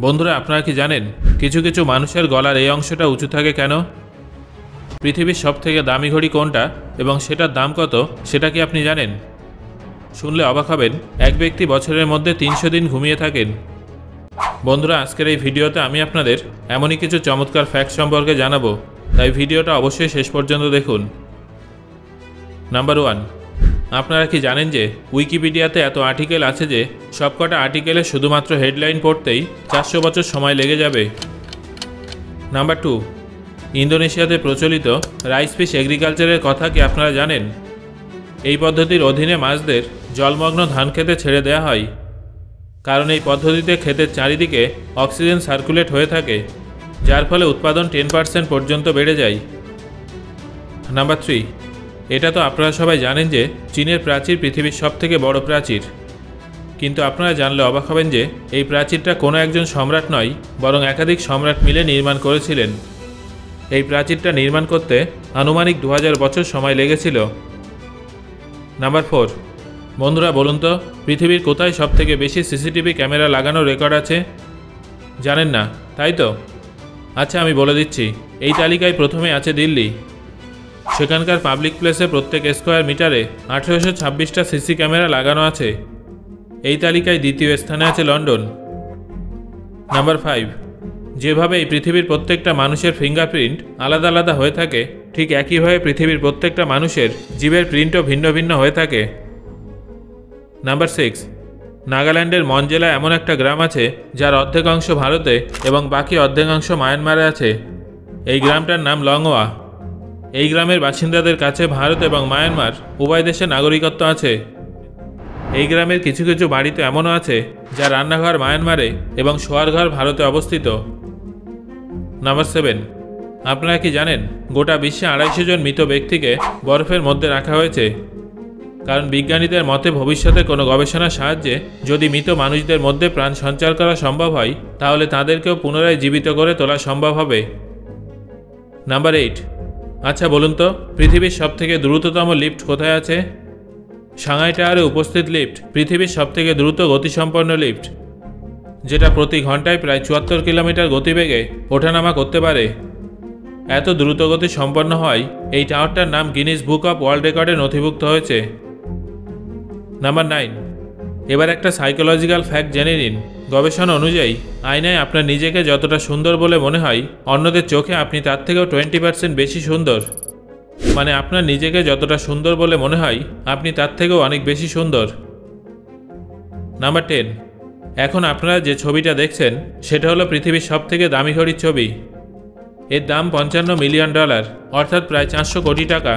বন্ধুরা, আপনারা কি জানেন কিছু কিছু মানুষের গলার এই অংশটা উঁচু থাকে কেন? পৃথিবীর সবথেকে দামি ঘড়ি কোনটা এবং সেটার দাম কত সেটা কি আপনি জানেন? শুনলে অবাক হবেন, এক ব্যক্তি বছরের মধ্যে 300 দিন ঘুমিয়ে থাকেন। বন্ধুরা, আজকের এই ভিডিওতে আমি আপনাদের এমনই কিছু চমৎকার ফ্যাক্ট সম্পর্কে জানাবো, তাই ভিডিওটা অবশ্যই শেষ পর্যন্ত দেখুন। নাম্বার 1, আপনারা কি জানেন যে উইকিপিডিয়াতে এত আর্টিকেল আছে যে সবকটা আর্টিকেলে শুধুমাত্র হেডলাইন পড়তেই 400 বছর সময় লেগে যাবে। নাম্বার 2, ইন্দোনেশিয়াতে প্রচলিত রাইস ফিশ এগ্রিকালচারের কথা কি আপনারা জানেন? এই পদ্ধতির অধীনে মাছদের জলমগ্ন ধান খেতে ছেড়ে দেওয়া হয়, কারণ এই পদ্ধতিতে ক্ষেতের চারিদিকে অক্সিজেন সার্কুলেট হয়ে থাকে, যার ফলে উৎপাদন 10% পর্যন্ত বেড়ে যায়। নাম্বার 3, এটা তো আপনারা সবাই জানেন যে চীনের প্রাচীর পৃথিবীর সবথেকে বড় প্রাচীর, কিন্তু আপনারা জানলে অবাক হবেন যে এই প্রাচীরটা কোনো একজন সম্রাট নয়, বরং একাধিক সম্রাট মিলে নির্মাণ করেছিলেন। এই প্রাচীরটা নির্মাণ করতে আনুমানিক 2000 বছর সময় লেগেছিল। নাম্বার 4, বন্ধুরা বলুন তো, পৃথিবীর কোথায় সবথেকে বেশি সিসিটিভি ক্যামেরা লাগানোর রেকর্ড আছে? জানেন না, তাই তো? আচ্ছা, আমি বলে দিচ্ছি। এই তালিকায় প্রথমে আছে দিল্লি। সেখানকার পাবলিক প্লেসে প্রত্যেক স্কোয়ার মিটারে 1826টা সিসি ক্যামেরা লাগানো আছে। এই তালিকায় দ্বিতীয় স্থানে আছে লন্ডন। নাম্বার 5, যেভাবে এই পৃথিবীর প্রত্যেকটা মানুষের ফিঙ্গারপ্রিন্ট আলাদা আলাদা হয়ে থাকে, ঠিক একইভাবে পৃথিবীর প্রত্যেকটা মানুষের জিভের প্রিন্টও ভিন্ন ভিন্ন হয়ে থাকে। নাম্বার 6, নাগাল্যান্ডের মন জেলায় এমন একটা গ্রাম আছে যার অর্ধেক অংশ ভারতে এবং বাকি অর্ধেকাংশ মায়ানমারে আছে। এই গ্রামটার নাম লংওয়া। এই গ্রামের বাসিন্দাদের কাছে ভারত এবং মায়ানমার উভয় দেশের নাগরিকত্ব আছে। এই গ্রামের কিছু কিছু বাড়িতে এমনও আছে যার রান্নাঘর মায়ানমারে এবং শোয়ারঘর ভারতে অবস্থিত। নাম্বার 7, আপনারা কি জানেন গোটা বিশ্বে 250 জন মৃত ব্যক্তিকে বরফের মধ্যে রাখা হয়েছে, কারণ বিজ্ঞানীদের মতে ভবিষ্যতে কোনো গবেষণার সাহায্যে যদি মৃত মানুষদের মধ্যে প্রাণ সঞ্চার করা সম্ভব হয়, তাহলে তাদেরকেও পুনরায় জীবিত করে তোলা সম্ভব হবে। নাম্বার 8, আচ্ছা বলুন তো, পৃথিবীর সবথেকে দ্রুততম লিফট কোথায় আছে? সাংহাই টাওয়ারে উপস্থিত লিফট পৃথিবীর সবথেকে দ্রুত গতিসম্পন্ন লিফট, যেটা প্রতি ঘন্টায় প্রায় 74 কিলোমিটার গতিবেগে ওঠানামা করতে পারে। এত দ্রুত গতি সম্পন্ন হয় এই টাওয়ারটার নাম গিনিস বুক অফ ওয়ার্ল্ড রেকর্ডে নথিভুক্ত হয়েছে। নাম্বার 9, এবার একটা সাইকোলজিক্যাল ফ্যাক্ট জেনে নিন। গবেষণা অনুযায়ী আয়নায় আপনার নিজেকে যতটা সুন্দর বলে মনে হয়, অন্যদের চোখে আপনি তার থেকেও 20% বেশি সুন্দর। মানে আপনার নিজেকে যতটা সুন্দর বলে মনে হয়, আপনি তার থেকেও অনেক বেশি সুন্দর। নাম্বার 10, এখন আপনারা যে ছবিটা দেখছেন সেটা হলো পৃথিবীর সবথেকে দামি ঘড়ির ছবি। এর দাম $55 মিলিয়ন, অর্থাৎ প্রায় 400 কোটি টাকা।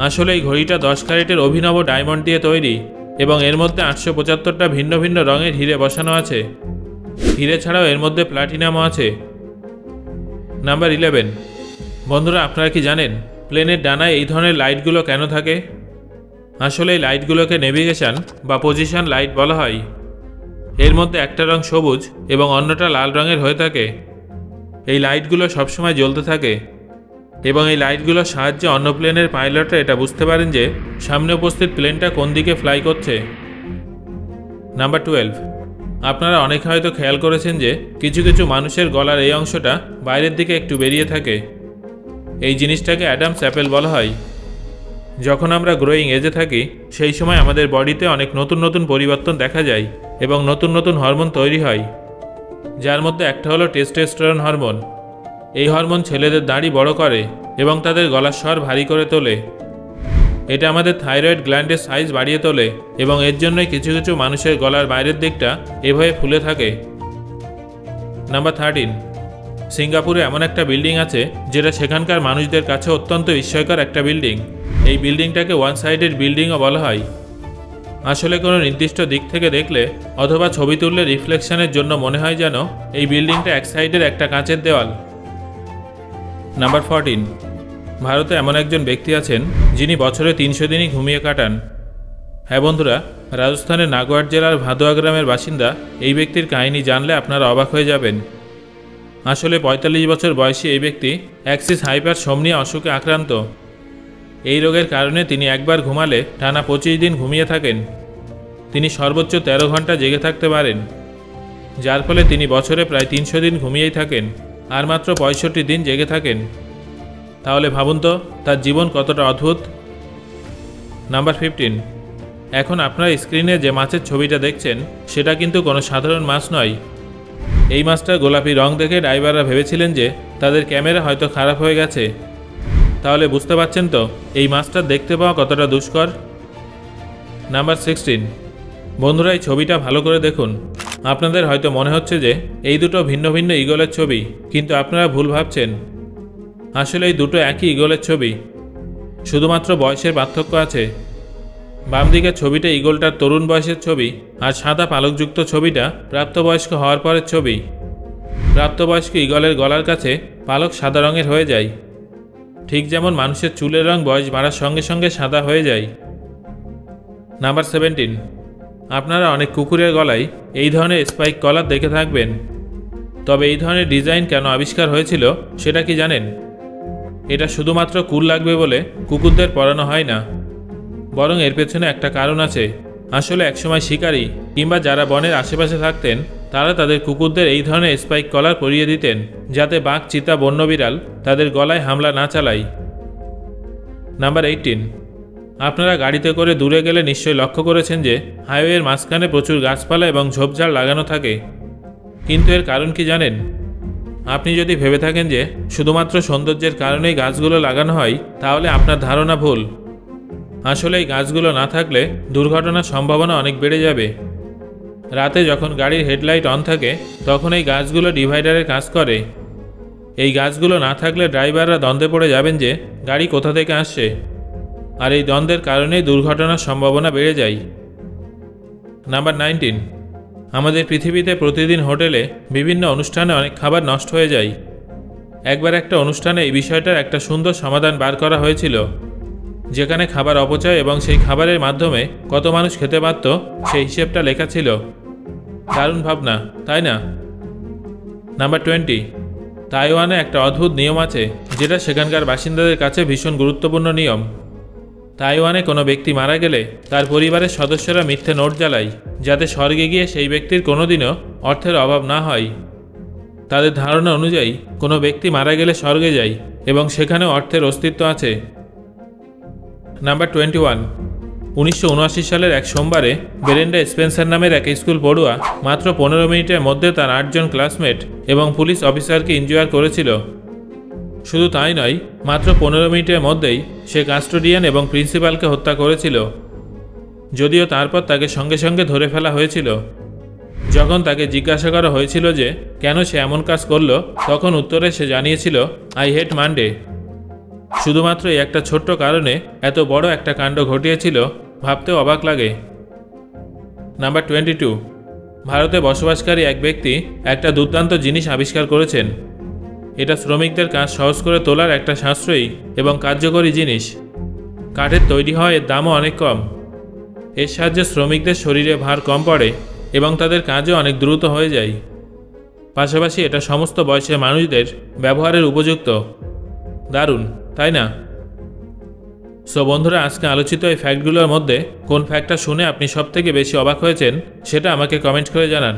আসলে এই ঘড়িটা 10 ক্যারেটের অভিনব ডায়মন্ড দিয়ে তৈরি এবং এর মধ্যে 875টা ভিন্ন ভিন্ন রঙের হিরে বসানো আছে। হিরে ছাড়াও এর মধ্যে প্লাটিনামও আছে। নাম্বার 11, বন্ধুরা আপনারা কি জানেন প্লেনের ডানায় এই ধরনের লাইটগুলো কেন থাকে? আসলে এই লাইটগুলোকে নেভিগেশন বা পজিশন লাইট বলা হয়। এর মধ্যে একটা রং সবুজ এবং অন্যটা লাল রঙের হয়ে থাকে। এই লাইটগুলো সবসময় জ্বলতে থাকে এবং এই লাইটগুলোর সাহায্যে অন্য প্লেনের পাইলটরা এটা বুঝতে পারেন যে সামনে উপস্থিত প্লেনটা কোন দিকে ফ্লাই করছে। নাম্বার 12, আপনারা অনেকে হয়তো খেয়াল করেছেন যে কিছু কিছু মানুষের গলার এই অংশটা বাইরের দিকে একটু বেরিয়ে থাকে। এই জিনিসটাকে অ্যাডামস অ্যাপেল বলা হয়। যখন আমরা গ্রোয়িং এজে থাকি, সেই সময় আমাদের বডিতে অনেক নতুন নতুন পরিবর্তন দেখা যায় এবং নতুন নতুন হরমোন তৈরি হয়, যার মধ্যে একটা হলো টেস্টোস্টেরন হরমোন। এই হরমোন ছেলেদের দাড়ি বড় করে এবং তাদের গলার স্বর ভারী করে তোলে। এটা আমাদের থাইরয়েড গ্ল্যান্ডের সাইজ বাড়িয়ে তোলে এবং এর জন্যই কিছু কিছু মানুষের গলার বাইরের দিকটা এভাবে ফুলে থাকে। নাম্বার 13, সিঙ্গাপুরে এমন একটা বিল্ডিং আছে যেটা সেখানকার মানুষদের কাছে অত্যন্ত বিস্ময়কর একটা বিল্ডিং। এই বিল্ডিংটাকে ওয়ান সাইডেড বিল্ডিংও বলা হয়। আসলে কোনো নির্দিষ্ট দিক থেকে দেখলে অথবা ছবি তুললে রিফ্লেকশনের জন্য মনে হয় যেন এই বিল্ডিংটা এক সাইডের একটা কাঁচের দেওয়াল। নাম্বার 14, ভারতে এমন একজন ব্যক্তি আছেন যিনি বছরে 300 দিনই ঘুমিয়ে কাটান। হ্যাঁ বন্ধুরা, রাজস্থানের নাগওয়ার জেলার ভাদোয়া গ্রামের বাসিন্দা এই ব্যক্তির কাহিনী জানলে আপনারা অবাক হয়ে যাবেন। আসলে 45 বছর বয়সী এই ব্যক্তি অ্যাক্সিস হাইপারসোমনিয়া অসুখে আক্রান্ত। এই রোগের কারণে তিনি একবার ঘুমালে টানা 25 দিন ঘুমিয়ে থাকেন। তিনি সর্বোচ্চ 13 ঘন্টা জেগে থাকতে পারেন। যার ফলে তিনি বছরে প্রায় 300 দিন ঘুমিয়েই থাকেন আর মাত্র 65 দিন জেগে থাকেন। তাহলে ভাবুন তো তার জীবন কতটা অদ্ভুত। নাম্বার 15। এখন আপনারা স্ক্রিনে যে মাছের ছবিটা দেখছেন সেটা কিন্তু কোনো সাধারণ মাছ নয়। এই মাছটার গোলাপি রং দেখে ড্রাইভাররা ভেবেছিলেন যে তাদের ক্যামেরা হয়তো খারাপ হয়ে গেছে। তাহলে বুঝতে পারছেন তো এই মাছটা দেখতে পাওয়া কতটা দুষ্কর। নাম্বার 16। বন্ধুরা, এই ছবিটা ভালো করে দেখুন। আপনাদের হয়তো মনে হচ্ছে যে এই দুটো ভিন্ন ভিন্ন ঈগলের ছবি, কিন্তু আপনারা ভুল ভাবছেন। আসলে এই দুটো একই ঈগলের ছবি, শুধুমাত্র বয়সের পার্থক্য আছে। বাম দিকের ছবিটা ঈগলটার তরুণ বয়সের ছবি, আর সাদা পালকযুক্ত ছবিটা প্রাপ্তবয়স্ক হওয়ার পরের ছবি। প্রাপ্তবয়স্ক ঈগলের গলার কাছে পালক সাদা রঙের হয়ে যায়, ঠিক যেমন মানুষের চুলের রং বয়স বাড়ার সঙ্গে সঙ্গে সাদা হয়ে যায়। নাম্বার 17। আপনারা অনেক কুকুরের গলায় এই ধরনের স্পাইক কলার দেখে থাকবেন, তবে এই ধরনের ডিজাইন কেন আবিষ্কার হয়েছিল সেটা কি জানেন? এটা শুধুমাত্র কুল লাগবে বলে কুকুরদের পরানো হয় না, বরং এর পেছনে একটা কারণ আছে। আসলে একসময় শিকারী কিংবা যারা বনের আশেপাশে থাকতেন তারা তাদের কুকুরদের এই ধরনের স্পাইক কলার পরিয়ে দিতেন, যাতে বাঘ, চিতা, বন্যবিড়াল তাদের গলায় হামলা না চালায়। নাম্বার 18। আপনারা গাড়িতে করে দূরে গেলে নিশ্চয়ই লক্ষ্য করেছেন যে হাইওয়ের মাঝখানে প্রচুর গাছপালা এবং ঝোপঝাড় লাগানো থাকে, কিন্তু এর কারণ কি জানেন? আপনি যদি ভেবে থাকেন যে শুধুমাত্র সৌন্দর্যের কারণেই গাছগুলো লাগানো হয়, তাহলে আপনার ধারণা ভুল। আসলে এই গাছগুলো না থাকলে দুর্ঘটনার সম্ভাবনা অনেক বেড়ে যাবে। রাতে যখন গাড়ির হেডলাইট অন থাকে তখন এই গাছগুলো ডিভাইডারের কাজ করে। এই গাছগুলো না থাকলে ড্রাইভাররা দ্বন্দ্বে পড়ে যাবেন যে গাড়ি কোথা থেকে আসছে, আর এই দ্বন্দ্বের কারণেই দুর্ঘটনার সম্ভাবনা বেড়ে যায়। নাম্বার 19। আমাদের পৃথিবীতে প্রতিদিন হোটেলে বিভিন্ন অনুষ্ঠানে অনেক খাবার নষ্ট হয়ে যায়। একবার একটা অনুষ্ঠানে এই বিষয়টার একটা সুন্দর সমাধান বার করা হয়েছিল, যেখানে খাবার অপচয় এবং সেই খাবারের মাধ্যমে কত মানুষ খেতে পারত সেই হিসেবটা লেখা ছিল। দারুণ ভাবনা, তাই না? নাম্বার 20। তাইওয়ানে একটা অদ্ভুত নিয়ম আছে যেটা সেখানকার বাসিন্দাদের কাছে ভীষণ গুরুত্বপূর্ণ নিয়ম। তাইওয়ানে কোনো ব্যক্তি মারা গেলে তার পরিবারের সদস্যরা মিথ্যে নোট জ্বালায়, যাতে স্বর্গে গিয়ে সেই ব্যক্তির কোনোদিনও অর্থের অভাব না হয়। তাদের ধারণা অনুযায়ী কোনো ব্যক্তি মারা গেলে স্বর্গে যায় এবং সেখানে অর্থের অস্তিত্ব আছে। নাম্বার 21। 1979 সালের এক সোমবারে বেরেন্ডা স্পেন্সার নামের এক স্কুল পড়ুয়া মাত্র 15 মিনিটের মধ্যে তার 8 জন ক্লাসমেট এবং পুলিশ অফিসারকে ইনজুয়ার করেছিল। শুধু তাই নয়, মাত্র 15 মিনিটের মধ্যেই সে কাস্টোডিয়ান এবং প্রিন্সিপালকে হত্যা করেছিল। যদিও তারপর তাকে সঙ্গে সঙ্গে ধরে ফেলা হয়েছিল। যখন তাকে জিজ্ঞাসা করা হয়েছিল যে কেন সে এমন কাজ করল, তখন উত্তরে সে জানিয়েছিল, আই হেট মানডে। শুধুমাত্র এই একটা ছোট্ট কারণে এত বড় একটা কাণ্ড ঘটিয়েছিল, ভাবতেও অবাক লাগে। নাম্বার 22। ভারতে বসবাসকারী এক ব্যক্তি একটা দুর্দান্ত জিনিস আবিষ্কার করেছেন। এটা শ্রমিকদের কাজ সহজ করে তোলার একটা সাশ্রয়ী এবং কার্যকরী জিনিস। কাঠের তৈরি হওয়া এর দামও অনেক কম। এর সাহায্যে শ্রমিকদের শরীরে ভার কম পড়ে এবং তাদের কাজও অনেক দ্রুত হয়ে যায়। পাশাপাশি এটা সমস্ত বয়সের মানুষদের ব্যবহারের উপযুক্ত। দারুণ, তাই না? সো বন্ধুরা, আজকে আলোচিত এই ফ্যাক্টগুলোর মধ্যে কোন ফ্যাক্টটা শুনে আপনি সবথেকে বেশি অবাক হয়েছেন সেটা আমাকে কমেন্ট করে জানান।